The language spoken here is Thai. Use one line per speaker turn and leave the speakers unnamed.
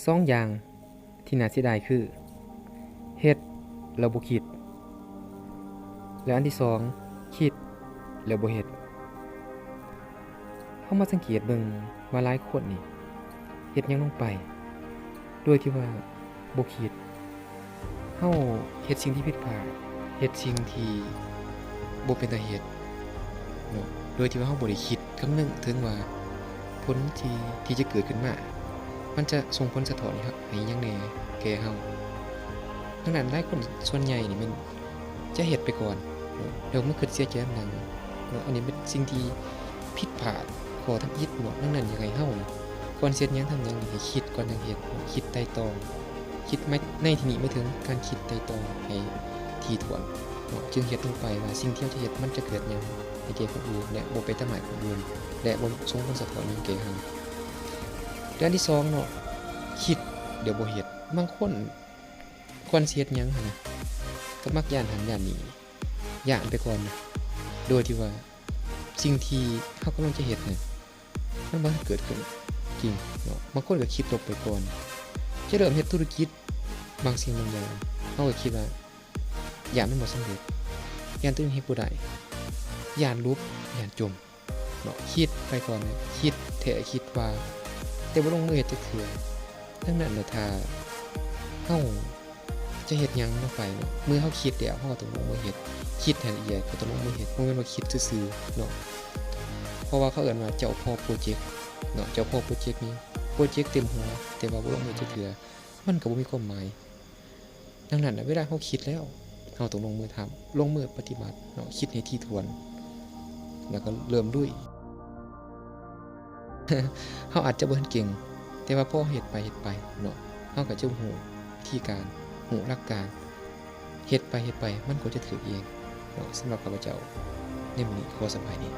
2อย่างที่น่าเสียดายคือเฮ็ดแล้วบ่คิดและอันที่2คิดแล้วบ่เฮ็ดเฮามาสังเกตเบิ่งว่าหลายคนนี่เฮ็ดหยังลงไปโดยที่ว่าบ่คิดเฮาเฮ็ดสิ่งที่ผิดพลาดเฮ็ดสิ่งที่บ่เป็นตาเฮ็ดเนาะโดยที่ว่าเฮาบ่ได้คิดคำนึงถึงว่าผลที่จะเกิดขึ้นมามันจะส่งผลสะท้อนให้หยังแหน่แก่เฮาดังนั้นหลายคนส่วนใหญ่นี่มันจะเฮ็ดไปก่อนเนาะแล้วมาคิดเสียใจนำหลังเนาะอันนี้เป็นสิ่งที่ผิดพลาดข้อทำอิฐเนาะดังนั้นอยากให้เฮาก่อนสิเฮ็ดหยังทำหยังนี่ให้คิดก่อนจังเฮ็ดคิดไตร่ตรองคิดไม่ในที่นี้หมายถึงการคิดไตร่ตรองให้ถี่ถ้วนเนาะจึงเฮ็ดลงไปว่าสิ่งที่เราจะเฮ็ดมันจะเกิดหยังให้แก่คนอื่นและบ่ไปทำร้ายคนอื่นและบ่ส่งผลสะท้อนหยังแก่เฮาด้านที่2เนาะคิดเดี๋ยวบ่เฮ็ดบางคนก่อนสิเฮ็ดหยังหั่นน่ะก็มักย้านหันย้านนี่ย้านไปก่อนนะโดยที่ว่าสิ่งที่เฮากำลังจะเฮ็ดน่ะมันบ่เกิดขึ้นจริงเนาะบางคนก็คิดลบไปก่อนจะเริ่มเฮ็ดธุรกิจบางสิ่งบางอย่างเฮาก็คิดว่าย้านมันบ่สำเร็จย้านตัวเองเฮ็ดบ่ได้ย้านลุบย้านจมเนาะคิดไปก่อนนะคิดแท้คิดว่าแต่บ่ลงมือเฮ็ดจักเทื่อดังนั้นน่ะถ้าเฮาจะเฮ็ดหยังลงไปเนาะเมื่อเฮาคิดแล้วเฮาก็ต้องลงมือเฮ็ดคิดให้ละเอียดก็ต้องลงมือเฮ็ดบ่แม่นว่าคิดซื่อๆเนาะเพราะว่าเขาเอิ้นว่าเจ้าพ่อโพรเจกต์เนาะเจ้าพ่อโพรเจกต์นี้โพรเจกต์เต็มหัวแต่ว่าบ่ลงมือจักเทื่อมันก็บ่มีความหมายดังนั้นน่ะเวลาเฮาคิดแล้วเฮาต้องลงมือทำลงมือปฏิบัติเนาะคิดให้ถี่ถ้วนแล้วก็เริ่มลุย เฮาอาจจะบ่ทันเก่งแต่ว่าพอเฮ็ดไปเนาะเฮาก็จะฮู้วิธีการฮู้หลักการเฮ็ดไปมันก็จะถูกเองเนาะสำหรับข้าพเจ้าในมื้อนี้ขอสบายดี